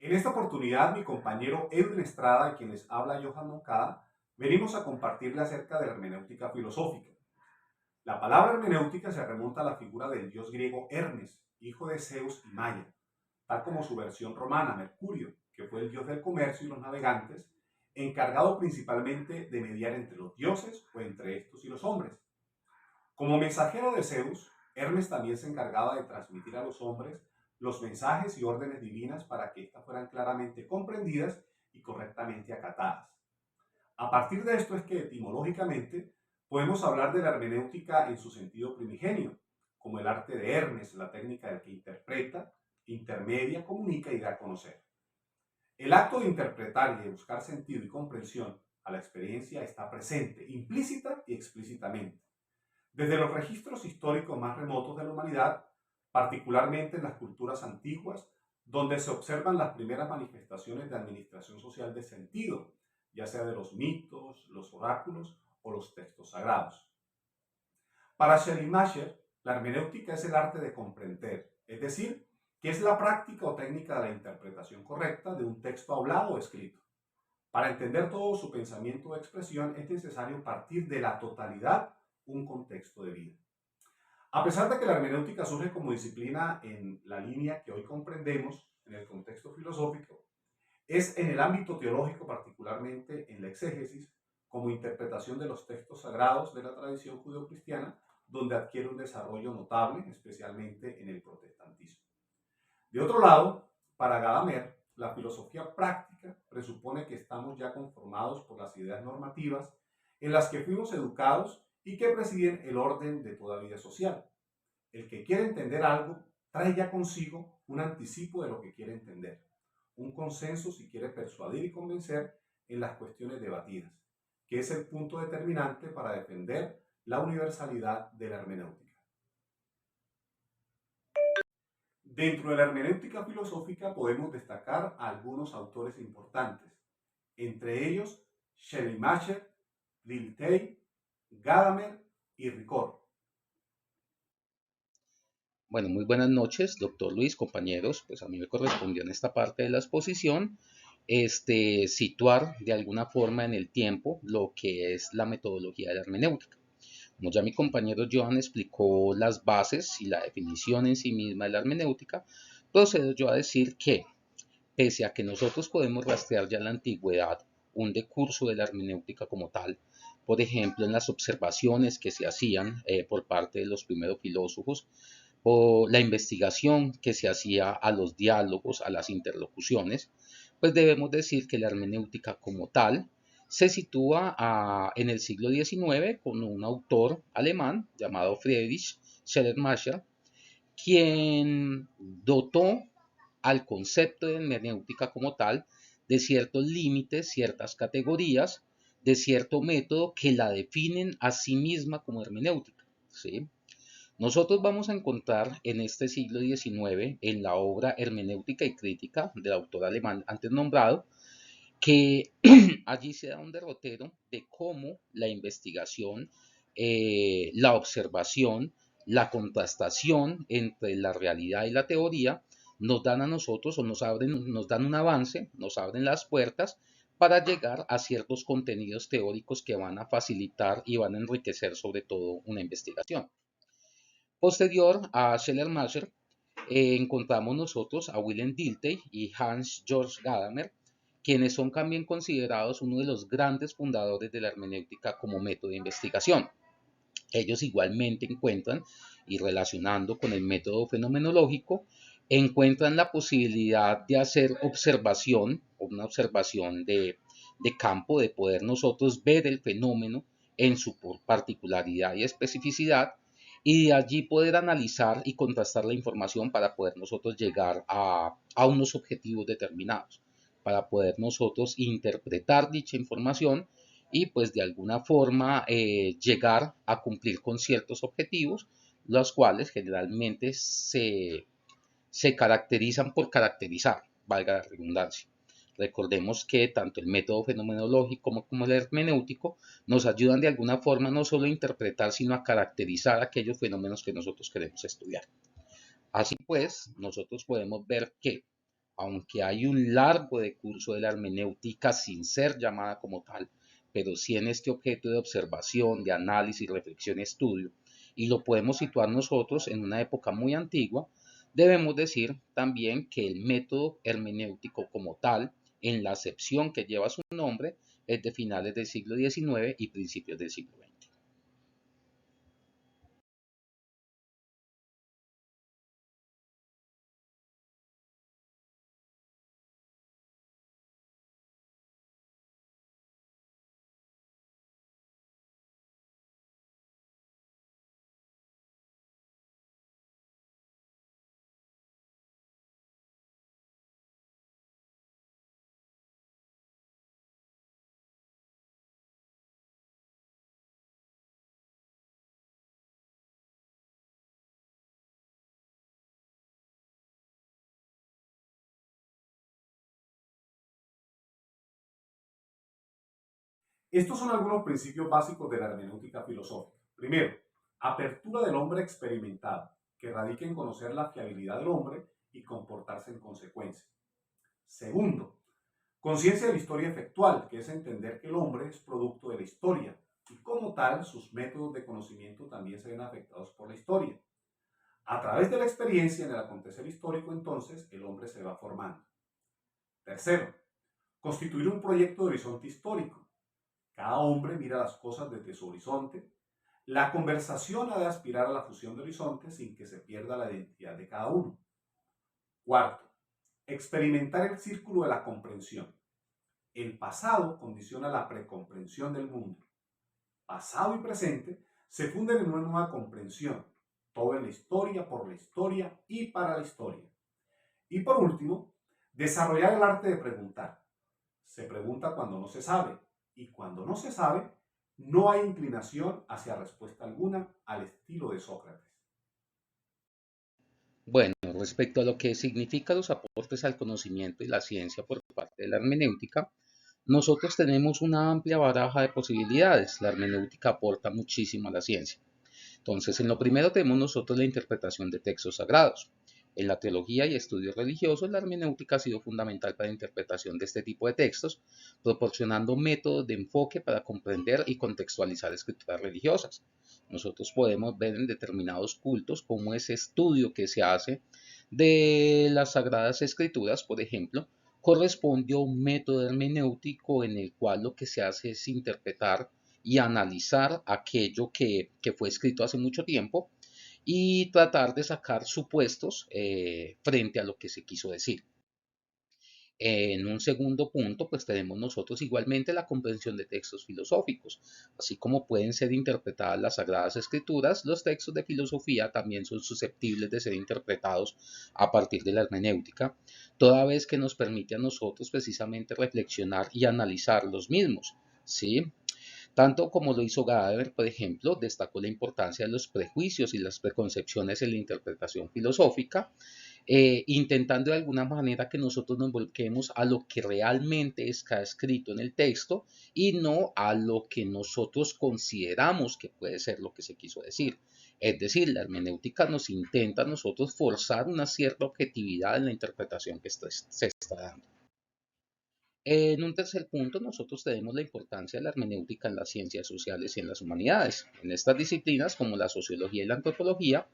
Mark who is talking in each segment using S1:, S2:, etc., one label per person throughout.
S1: En esta oportunidad, mi compañero Edwin Estrada y quien les habla Johan Moncada, venimos a compartirle acerca de la hermenéutica filosófica. La palabra hermenéutica se remonta a la figura del dios griego Hermes, hijo de Zeus y Maya, tal como su versión romana, Mercurio, que fue el dios del comercio y los navegantes, encargado principalmente de mediar entre los dioses o entre estos y los hombres. Como mensajero de Zeus, Hermes también se encargaba de transmitir a los hombres los mensajes y órdenes divinas para que éstas fueran claramente comprendidas y correctamente acatadas. A partir de esto es que etimológicamente podemos hablar de la hermenéutica en su sentido primigenio, como el arte de Hermes, la técnica del que interpreta, intermedia, comunica y da a conocer. El acto de interpretar y de buscar sentido y comprensión a la experiencia está presente, implícita y explícitamente desde los registros históricos más remotos de la humanidad, particularmente en las culturas antiguas, donde se observan las primeras manifestaciones de administración social de sentido, ya sea de los mitos, los oráculos o los textos sagrados. Para Schleiermacher, la hermenéutica es el arte de comprender, es decir, que es la práctica o técnica de la interpretación correcta de un texto hablado o escrito. Para entender todo su pensamiento o expresión es necesario partir de la totalidad un contexto de vida. A pesar de que la hermenéutica surge como disciplina en la línea que hoy comprendemos, en el contexto filosófico, es en el ámbito teológico, particularmente en la exégesis, como interpretación de los textos sagrados de la tradición judeocristiana, donde adquiere un desarrollo notable, especialmente en el protestantismo. De otro lado, para Gadamer, la filosofía práctica presupone que estamos ya conformados por las ideas normativas en las que fuimos educados y que presiden el orden de toda vida social. El que quiere entender algo trae ya consigo un anticipo de lo que quiere entender, un consenso si quiere persuadir y convencer en las cuestiones debatidas, que es el punto determinante para defender la universalidad de la hermenéutica. Dentro de la hermenéutica filosófica podemos destacar a algunos autores importantes, entre ellos Schleiermacher, Dilthey, Gadamer y Ricord.
S2: Bueno, muy buenas noches, doctor Luis, compañeros. Pues a mí me correspondió en esta parte de la exposición situar de alguna forma en el tiempo lo que es la metodología de la hermenéutica. Como ya mi compañero Joan explicó las bases y la definición en sí misma de la hermenéutica, procedo yo a decir que, pese a que nosotros podemos rastrear ya en la antigüedad un decurso de la hermenéutica como tal, por ejemplo, en las observaciones que se hacían por parte de los primeros filósofos, o la investigación que se hacía a los diálogos, a las interlocuciones, pues debemos decir que la hermenéutica como tal se sitúa en el siglo XIX con un autor alemán llamado Friedrich Schleiermacher, quien dotó al concepto de hermenéutica como tal de ciertos límites, ciertas categorías, de cierto método que la definen a sí misma como hermenéutica, ¿sí? Nosotros vamos a encontrar en este siglo XIX, en la obra Hermenéutica y Crítica del autor alemán antes nombrado, que allí se da un derrotero de cómo la investigación, la observación, la contrastación entre la realidad y la teoría nos dan a nosotros o nos dan un avance, nos abren las puertas para llegar a ciertos contenidos teóricos que van a facilitar y van a enriquecer sobre todo una investigación. Posterior a Schleiermacher, encontramos nosotros a Wilhelm Dilthey y Hans Georg Gadamer, quienes son también considerados uno de los grandes fundadores de la hermenéutica como método de investigación. Ellos igualmente encuentran, y relacionando con el método fenomenológico, encuentran la posibilidad de hacer observación, una observación de campo, de poder nosotros ver el fenómeno en su particularidad y especificidad, y de allí poder analizar y contrastar la información para poder nosotros llegar a unos objetivos determinados, para poder nosotros interpretar dicha información y pues de alguna forma llegar a cumplir con ciertos objetivos, los cuales generalmente se caracterizan por caracterizar, valga la redundancia. Recordemos que tanto el método fenomenológico como el hermenéutico nos ayudan de alguna forma no solo a interpretar, sino a caracterizar aquellos fenómenos que nosotros queremos estudiar. Así pues, nosotros podemos ver que aunque hay un largo de curso de la hermenéutica sin ser llamada como tal, pero sí en este objeto de observación, de análisis, reflexión y estudio, y lo podemos situar nosotros en una época muy antigua, debemos decir también que el método hermenéutico como tal, en la acepción que lleva su nombre, es de finales del siglo XIX y principios del siglo XX.
S1: Estos son algunos principios básicos de la hermenéutica filosófica. Primero, apertura del hombre experimentado, que radica en conocer la fiabilidad del hombre y comportarse en consecuencia. Segundo, conciencia de la historia efectual, que es entender que el hombre es producto de la historia y como tal sus métodos de conocimiento también se ven afectados por la historia. A través de la experiencia en el acontecer histórico, entonces, el hombre se va formando. Tercero, constituir un proyecto de horizonte histórico. Cada hombre mira las cosas desde su horizonte. La conversación ha de aspirar a la fusión de horizontes sin que se pierda la identidad de cada uno. Cuarto, experimentar el círculo de la comprensión. El pasado condiciona la precomprensión del mundo. Pasado y presente se funden en una nueva comprensión. Todo en la historia, por la historia y para la historia. Y por último, desarrollar el arte de preguntar. Se pregunta cuando no se sabe y cuando no se sabe, no hay inclinación hacia respuesta alguna al estilo de Sócrates.
S2: Bueno, respecto a lo que significan los aportes al conocimiento y la ciencia por parte de la hermenéutica, nosotros tenemos una amplia baraja de posibilidades. La hermenéutica aporta muchísimo a la ciencia. Entonces, en lo primero tenemos nosotros la interpretación de textos sagrados. En la teología y estudios religiosos, la hermenéutica ha sido fundamental para la interpretación de este tipo de textos, proporcionando métodos de enfoque para comprender y contextualizar escrituras religiosas. Nosotros podemos ver en determinados cultos cómo ese estudio que se hace de las sagradas escrituras, por ejemplo, corresponde a un método hermenéutico en el cual lo que se hace es interpretar y analizar aquello que fue escrito hace mucho tiempo y tratar de sacar supuestos frente a lo que se quiso decir. En un segundo punto, pues tenemos nosotros igualmente la comprensión de textos filosóficos. Así como pueden ser interpretadas las Sagradas Escrituras, los textos de filosofía también son susceptibles de ser interpretados a partir de la hermenéutica, toda vez que nos permite a nosotros precisamente reflexionar y analizar los mismos. ¿Sí? Tanto como lo hizo Gadamer, por ejemplo, destacó la importancia de los prejuicios y las preconcepciones en la interpretación filosófica, intentando de alguna manera que nosotros nos volquemos a lo que realmente está escrito en el texto y no a lo que nosotros consideramos que puede ser lo que se quiso decir. Es decir, la hermenéutica nos intenta a nosotros forzar una cierta objetividad en la interpretación que se está dando. En un tercer punto, nosotros tenemos la importancia de la hermenéutica en las ciencias sociales y en las humanidades. En estas disciplinas, como la sociología y la antropología,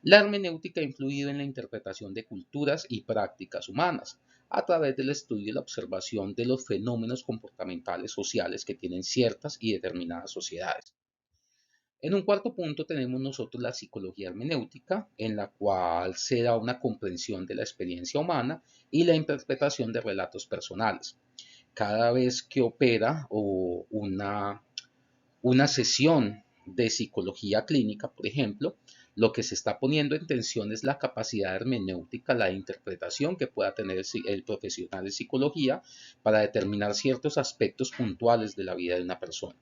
S2: la hermenéutica ha influido en la interpretación de culturas y prácticas humanas, a través del estudio y la observación de los fenómenos comportamentales sociales que tienen ciertas y determinadas sociedades. En un cuarto punto tenemos nosotros la psicología hermenéutica, en la cual se da una comprensión de la experiencia humana y la interpretación de relatos personales. Cada vez que opera o una sesión de psicología clínica, por ejemplo, lo que se está poniendo en tensión es la capacidad hermenéutica, la interpretación que pueda tener el profesional de psicología para determinar ciertos aspectos puntuales de la vida de una persona.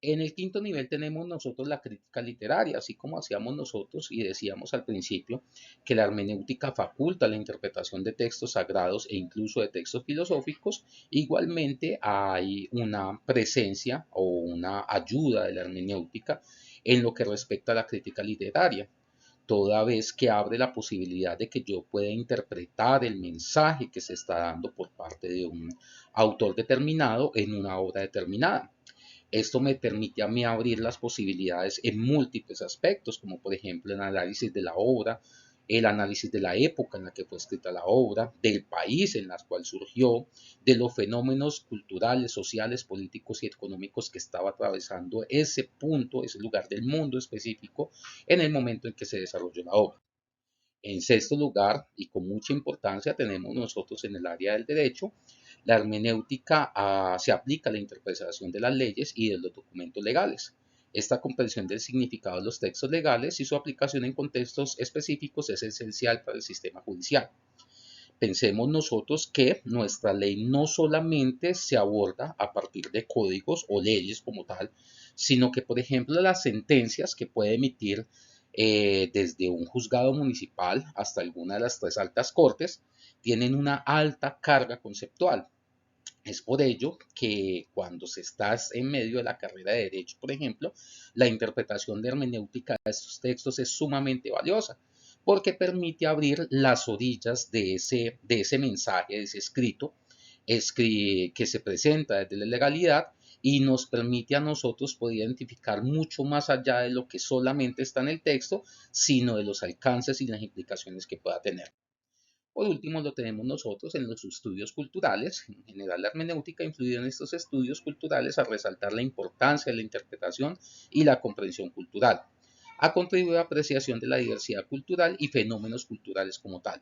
S2: En el quinto nivel tenemos nosotros la crítica literaria, así como hacíamos nosotros y decíamos al principio que la hermenéutica faculta la interpretación de textos sagrados e incluso de textos filosóficos. Igualmente hay una presencia o una ayuda de la hermenéutica en lo que respecta a la crítica literaria. toda vez que abre la posibilidad de que yo pueda interpretar el mensaje que se está dando por parte de un autor determinado en una obra determinada. Esto me permite a mí abrir las posibilidades en múltiples aspectos, como por ejemplo el análisis de la obra, el análisis de la época en la que fue escrita la obra, del país en el cual surgió, de los fenómenos culturales, sociales, políticos y económicos que estaba atravesando ese punto, ese lugar del mundo específico en el momento en que se desarrolló la obra. En sexto lugar, y con mucha importancia, tenemos nosotros en el área del derecho, la hermenéutica se aplica a la interpretación de las leyes y de los documentos legales. Esta comprensión del significado de los textos legales y su aplicación en contextos específicos es esencial para el sistema judicial. Pensemos nosotros que nuestra ley no solamente se aborda a partir de códigos o leyes como tal, sino que, por ejemplo, las sentencias que puede emitir desde un juzgado municipal hasta alguna de las tres altas cortes tienen una alta carga conceptual. Es por ello que cuando se está en medio de la carrera de derecho, por ejemplo, la interpretación de hermenéutica de estos textos es sumamente valiosa, porque permite abrir las orillas de ese mensaje, de ese escrito que se presenta desde la legalidad y nos permite a nosotros poder identificar mucho más allá de lo que solamente está en el texto, sino de los alcances y las implicaciones que pueda tener. Por último, lo tenemos nosotros en los estudios culturales. En general, la hermenéutica ha influido en estos estudios culturales a resaltar la importancia de la interpretación y la comprensión cultural. Ha contribuido a la apreciación de la diversidad cultural y fenómenos culturales como tal.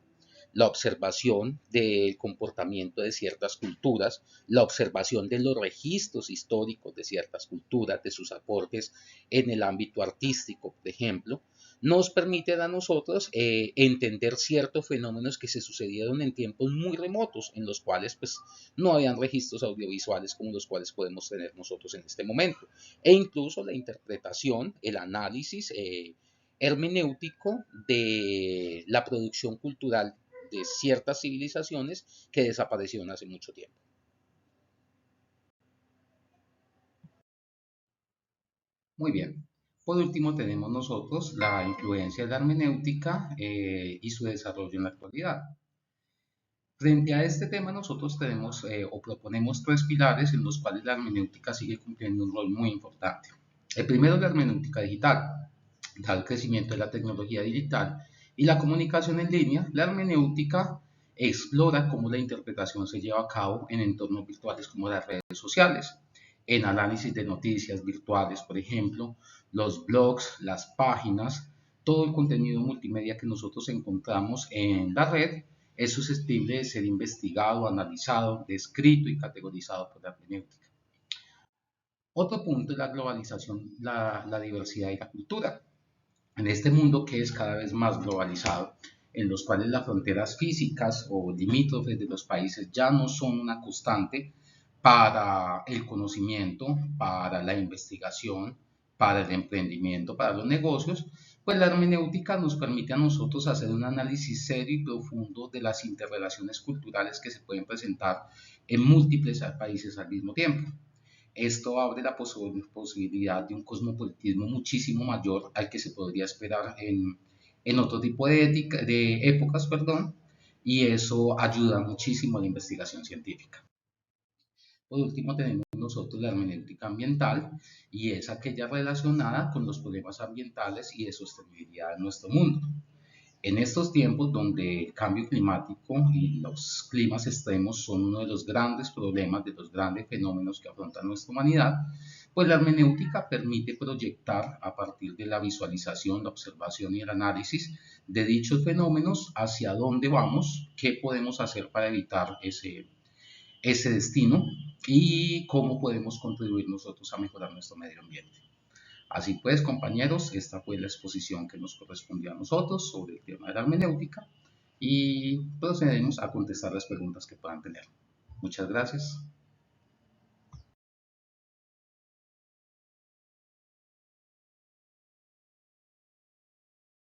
S2: La observación del comportamiento de ciertas culturas, la observación de los registros históricos de ciertas culturas, de sus aportes en el ámbito artístico, por ejemplo, nos permiten a nosotros entender ciertos fenómenos que se sucedieron en tiempos muy remotos, en los cuales pues no habían registros audiovisuales como los cuales podemos tener nosotros en este momento. E incluso la interpretación, el análisis hermenéutico de la producción cultural de ciertas civilizaciones que desaparecieron hace mucho tiempo. Muy bien. Por último, tenemos nosotros la influencia de la hermenéutica y su desarrollo en la actualidad. Frente a este tema, nosotros tenemos o proponemos tres pilares en los cuales la hermenéutica sigue cumpliendo un rol muy importante. El primero es la hermenéutica digital. Dado el crecimiento de la tecnología digital y la comunicación en línea, la hermenéutica explora cómo la interpretación se lleva a cabo en entornos virtuales como las redes sociales, en análisis de noticias virtuales, por ejemplo, los blogs, las páginas, todo el contenido multimedia que nosotros encontramos en la red es susceptible de ser investigado, analizado, descrito y categorizado por la hermenéutica. Otro punto es la globalización, la diversidad y la cultura. En este mundo que es cada vez más globalizado, en los cuales las fronteras físicas o limítrofes de los países ya no son una constante para el conocimiento, para la investigación, para el emprendimiento, para los negocios, pues la hermenéutica nos permite a nosotros hacer un análisis serio y profundo de las interrelaciones culturales que se pueden presentar en múltiples países al mismo tiempo. Esto abre la posibilidad de un cosmopolitismo muchísimo mayor al que se podría esperar en otro tipo de épocas, perdón, y eso ayuda muchísimo a la investigación científica. Por último, tenemos nosotros la hermenéutica ambiental y es aquella relacionada con los problemas ambientales y de sostenibilidad en nuestro mundo. En estos tiempos donde el cambio climático y los climas extremos son uno de los grandes problemas, de los grandes fenómenos que afronta nuestra humanidad, pues la hermenéutica permite proyectar a partir de la visualización, la observación y el análisis de dichos fenómenos hacia dónde vamos, qué podemos hacer para evitar ese destino y cómo podemos contribuir nosotros a mejorar nuestro medio ambiente. Así pues, compañeros, esta fue la exposición que nos correspondió a nosotros sobre el tema de la hermenéutica y procedemos a contestar las preguntas que puedan tener. Muchas gracias.